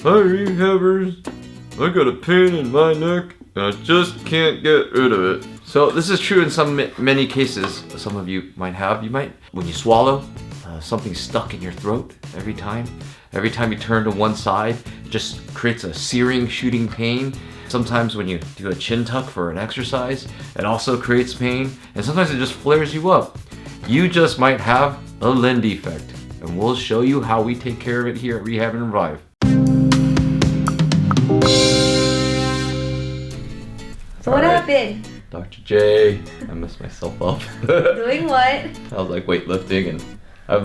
Hi rehabbers, I got a pain in my neck and I just can't get rid of it. So this is true in many cases. Some of you might have. When you swallow, something's stuck in your throat every time. Every time you turn to one side, it just creates a searing, shooting pain. Sometimes when you do a chin tuck for an exercise, it also creates pain. And sometimes it just flares you up. You just might have a Lin defect. And we'll show you how we take care of it here at Rehab and Revive. So what happened? Dr. J, I messed myself up. Doing what? I was like weightlifting and I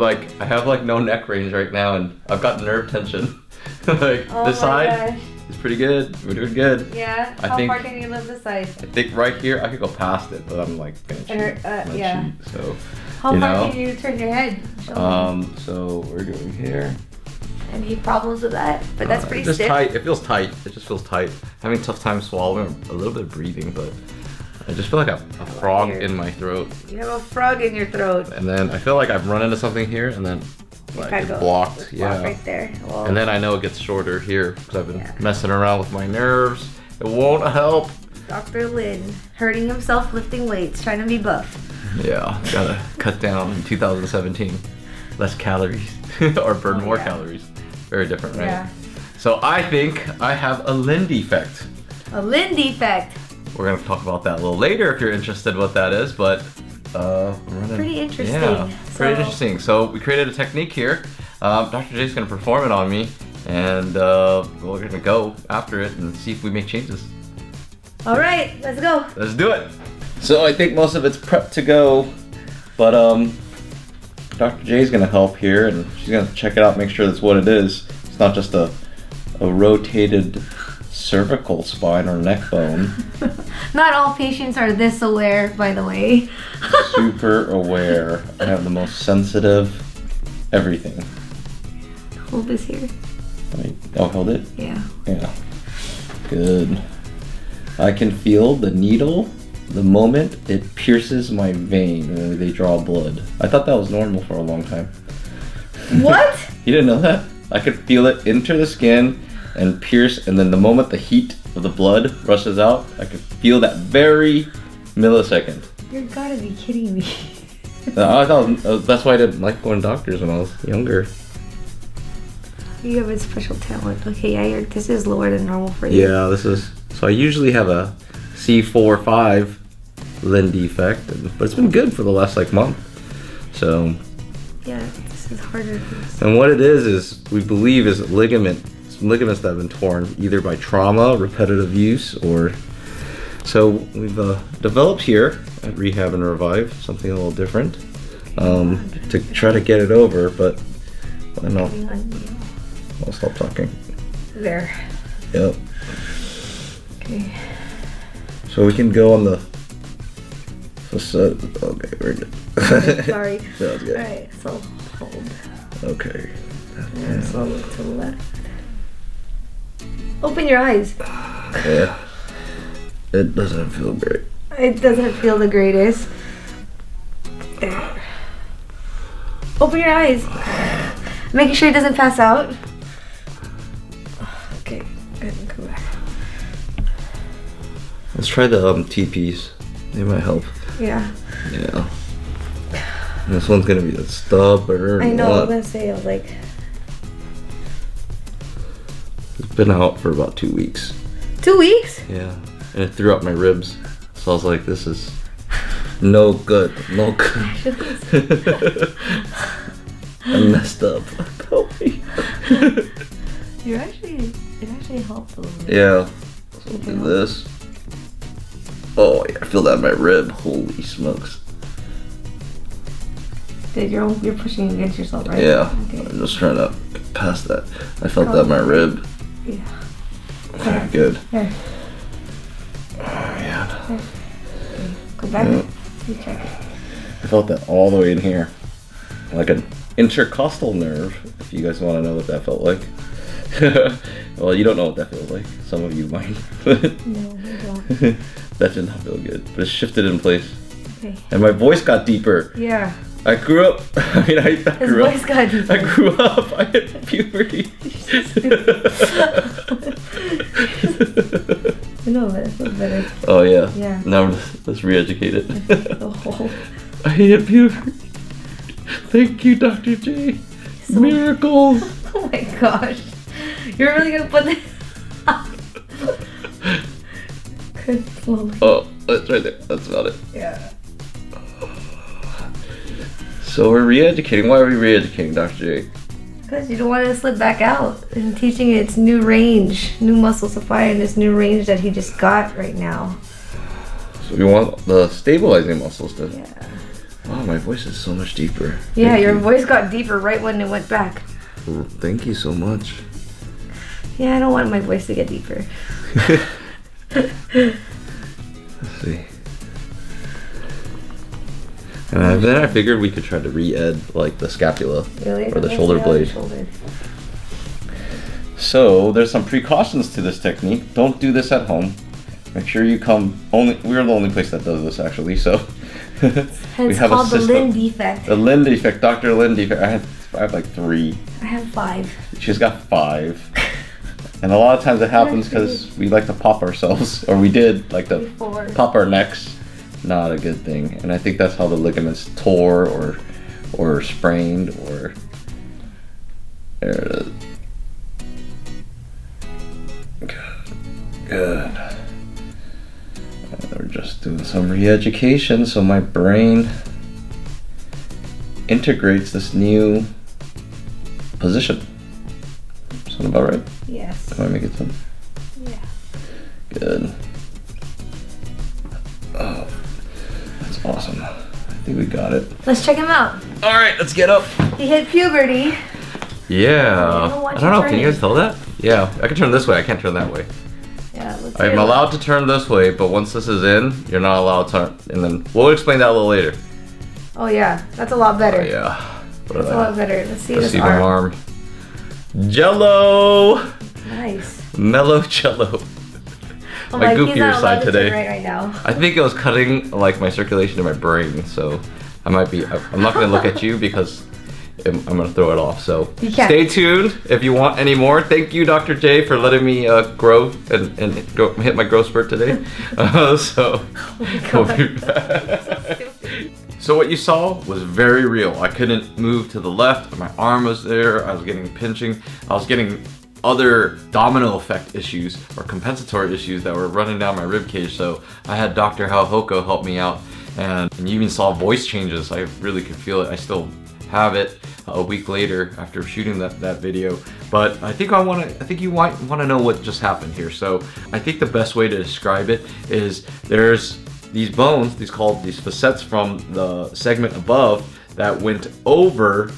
have like no neck range right now and I've got nerve tension. Like this side is pretty good. We're doing good. Yeah. How far can you lift this side? I think right here I could go past it, but I'm like gonna cheat. Yeah. So how far can you turn your head? So we're doing here. Any problems with that? But that's pretty stiff. Tight. It feels tight. It just feels tight. Having a tough time swallowing, a little bit of breathing, but I just feel like a frog in my throat. You have a frog in your throat. And then I feel like I've run into something here, and then like it's blocked. Yeah. Right there. Well, and then I know it gets shorter here because I've been messing around with my nerves. It won't help. Dr. Lin hurting himself lifting weights, trying to be buff. Yeah, gotta cut down in 2017. Less calories or burn more calories. Very different, right? Yeah. So I think I have a Lin defect. A Lin defect. We're gonna talk about that a little later if you're interested what that is, but pretty interesting. Yeah, pretty interesting. So we created a technique here. Dr. J's gonna perform it on me, and we're gonna go after it and see if we make changes. All right, let's go. Let's do it. So I think most of it's prepped to go, but Dr. J's gonna help here, and she's gonna check it out, make sure that's what it is. It's not just a rotated cervical spine or neck bone. Not all patients are this aware, by the way. Super aware. I have the most sensitive everything. Hold this here. Hold it? Yeah. Yeah. Good. I can feel the needle the moment it pierces my vein when they draw blood. I thought that was normal for a long time. What? You didn't know that? I could feel it enter the skin and pierce, and then the moment the heat of the blood rushes out, I could feel that very millisecond. You gotta be kidding me. I thought that's why I didn't like going to doctors when I was younger. You have a special talent. Okay, yeah, this is lower than normal for you. Yeah, this is. So I usually have a C4-5 Lin defect, but it's been good for the last month. So. Yeah, this is harder. And what it is we believe is ligaments that have been torn either by trauma, repetitive use, or. So we've developed here at Rehab and Revive something a little different to try to get it over, but I know. I'll stop talking. There. Yep. Okay. So we can go on the facade. Okay, we're good. Okay, sorry. That was good. Alright, so hold. Okay. And so look to the left. Open your eyes. Yeah. It doesn't feel great. It doesn't feel the greatest. There. Open your eyes. Making sure it doesn't pass out. Okay, good. Come back. Let's try the TPs. They might help. Yeah. Yeah. And this one's gonna be the stubborn. I know. I'm gonna say it's been out for about 2 weeks. 2 weeks? Yeah. And it threw out my ribs. So I was like, this is no good. No good. I messed up. Help me. It actually helped a little bit. Yeah. So we'll do this. Oh yeah, I feel that in my rib. Holy smokes. Dude, you're pushing against yourself, right? Yeah. Okay. I'm just trying to pass that. I felt that in my rib. Yeah. Okay, good. There. Oh man. There. Go back. Yeah. You check it. I felt that all the way in here. Like an intercostal nerve, if you guys want to know what that felt like. Well, you don't know what that feels like. Some of you might. No, we don't. That did not feel good. But it shifted in place. Okay. And my voice got deeper. Yeah. I grew up. I mean, I grew up. His voice got deeper. I grew up. I hit puberty. No, but it feels better. Oh yeah. Yeah. Now let's re-educate it. Oh. I hit puberty. Thank you, Dr. J. So- Miracles. Oh my gosh. You're really gonna put this Good slowly. Oh, that's right there. That's about it. Yeah. So we're re-educating. Why are we re-educating, Dr. J? Because you don't want it to slip back out and teaching it its new range, new muscle supply, and this new range that he just got right now. So we want the stabilizing muscles to. Yeah. Wow, my voice is so much deeper. Yeah, Thank your you. voice got deeper right when it went back. Thank you so much. Yeah, I don't want my voice to get deeper. Let's see. And then I figured we could try to re-ed like the scapula Really? or the Okay, shoulder yeah, blade. shoulder. So there's some precautions to this technique. Don't do this at home. Make sure you come only. We're the only place that does this actually. So It's called the Lin Defect. The Lin Defect, Dr. Lin Defect. I have like 3. I have 5. She's got 5. And a lot of times it happens because we like to pop ourselves, or we did like to 4. pop our necks. Not a good thing. And I think that's how the ligaments tore or sprained or. There it is. Good. And we're just doing some re-education so my brain integrates this new position. Sound about right? Yes. Am I making sense? Yeah. Good. Oh, that's awesome. I think we got it. Let's check him out. All right, let's get up. He hit puberty. Yeah. don't want I don't you know. Can you guys turning. tell that? Yeah, I can turn this way. I can't turn that way. Yeah, let's I'm hear it. allowed to turn this way, but once this is in, you're not allowed to turn. And then we'll explain that a little later. Oh yeah, that's a lot better. Oh, yeah. What That's a lot better. Let's see Let's this see my arm. arm. Jello. Nice. Mellow Jello. Oh My he's goofier not allowed side to today. turn right now. I think it was cutting like my circulation in my brain, so I might be. I'm not gonna look at you because I'm gonna throw it off. So You can't. stay tuned if you want any more. Thank you, Dr. J, for letting me grow and hit my growth spurt today. So we'll be back. So what you saw was very real. I couldn't move to the left. My arm was there. I was getting pinching. I was getting other domino effect issues or compensatory issues that were running down my rib cage. So I had Dr. Hoko help me out, and you even saw voice changes. I really could feel it. I still have it a week later after shooting that video. But I think you might want to know what just happened here. So I think the best way to describe it is there's these bones, these facets from the segment above that went over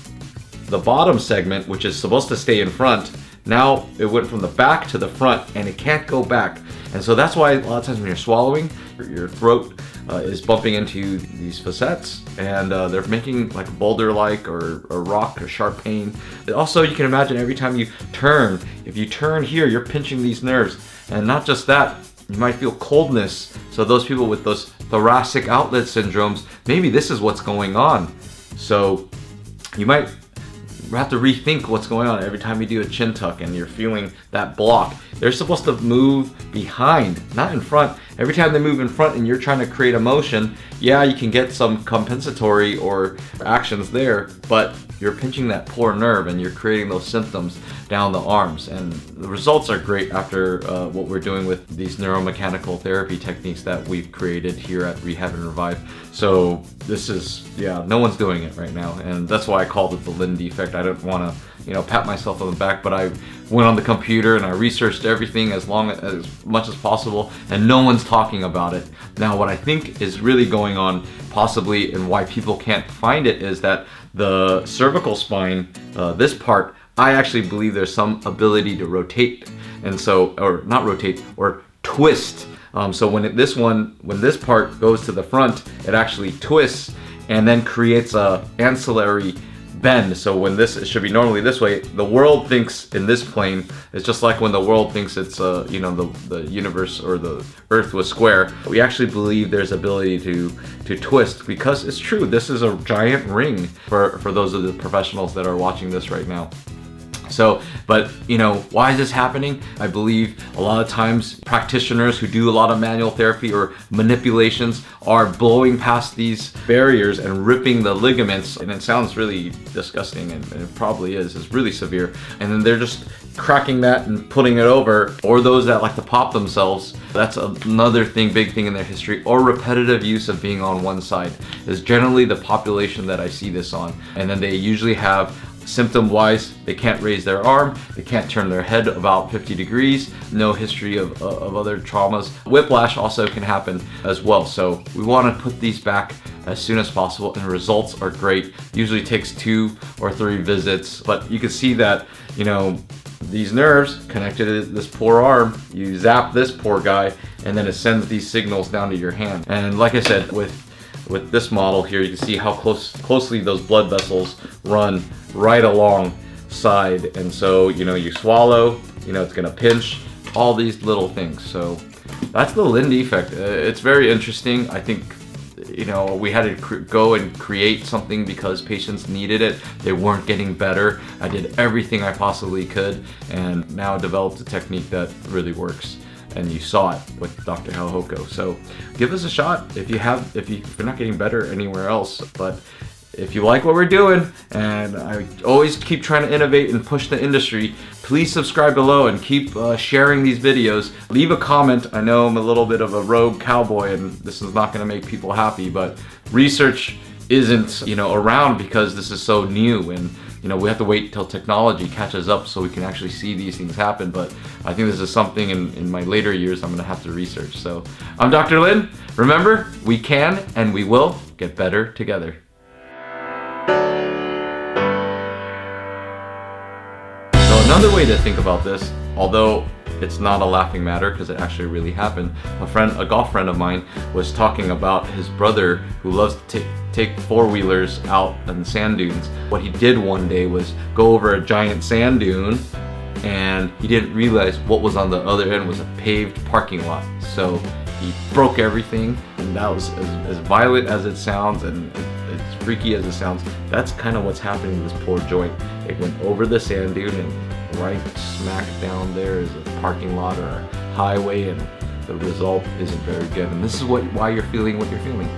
the bottom segment, which is supposed to stay in front. Now it went from the back to the front and it can't go back. And so that's why a lot of times when you're swallowing, your throat is bumping into these facets, and they're making like a boulder-like or a rock or sharp pain. Also, you can imagine every time you turn, if you turn here, you're pinching these nerves. And not just that, you might feel coldness. So those people with those thoracic outlet syndromes, maybe this is what's going on. So you might have to rethink what's going on every time you do a chin tuck and you're feeling that block. They're supposed to move behind, not in front. Every time they move in front and you're trying to create a motion, yeah, you can get some compensatory or actions there, but you're pinching that poor nerve and you're creating those symptoms down the arms. And the results are great after what we're doing with these neuromechanical therapy techniques that we've created here at Rehab and Revive. So this is, yeah, no one's doing it right now. And that's why I called it the Lin Defect. I don't want to, pat myself on the back, but I went on the computer and I researched everything as much as possible, and no one's talking about it. Now, what I think is really going on possibly and why people can't find it is that the cervical spine, this part, I actually believe there's some ability to rotate, and so, or not rotate, or twist. So when this part goes to the front, it actually twists and then creates a ancillary bend. So when it should be normally this way, the world thinks in this plane. It's just like when the world thinks it's you know, the universe or the earth was square. We actually believe there's ability to twist, because it's true. This is a giant ring for those of the professionals that are watching this right now. So, but you know, why is this happening? I believe a lot of times practitioners who do a lot of manual therapy or manipulations are blowing past these barriers and ripping the ligaments, and it sounds really disgusting, and it probably is. It's really severe. And then they're just cracking that and putting it over, or those that like to pop themselves. That's another big thing in their history. Or repetitive use of being on one side is generally the population that I see this on. And then they usually have, symptom-wise, they can't raise their arm, they can't turn their head about 50 degrees, no history of other traumas. Whiplash also can happen as well. So we want to put these back as soon as possible, and results are great. Usually takes 2 or 3 visits, but you can see that, you know, these nerves connected to this poor arm, you zap this poor guy, and then it sends these signals down to your hand. And like I said, with this model here, you can see how closely those blood vessels run right alongside. And so, you know, you swallow, you know, it's gonna pinch, all these little things. So that's the Lin Defect. It's very interesting. I think, you know, we had to go and create something because patients needed it. They weren't getting better. I did everything I possibly could, and now developed a technique that really works. And you saw it with Dr. Hauhoko. So give us a shot if you're not getting better anywhere else. But if you like what we're doing, and I always keep trying to innovate and push the industry, please subscribe below and keep sharing these videos. Leave a comment. I know I'm a little bit of a rogue cowboy and this is not going to make people happy, but research isn't, you know, around because this is so new, and you know, we have to wait till technology catches up so we can actually see these things happen. But I think this is something in my later years I'm going to have to research. So I'm Dr. Lin. Remember, we can and we will get better together. So another way to think about this, although it's not a laughing matter because it actually really happened. A golf friend of mine was talking about his brother who loves to take four-wheelers out in sand dunes. What he did one day was go over a giant sand dune, and he didn't realize what was on the other end was a paved parking lot. So he broke everything, and that was as violent as it sounds and as freaky as it sounds. That's kind of what's happening to this poor joint. It went over the sand dune, and right smack down there is a parking lot or a highway, and the result isn't very good. And this is why you're feeling what you're feeling.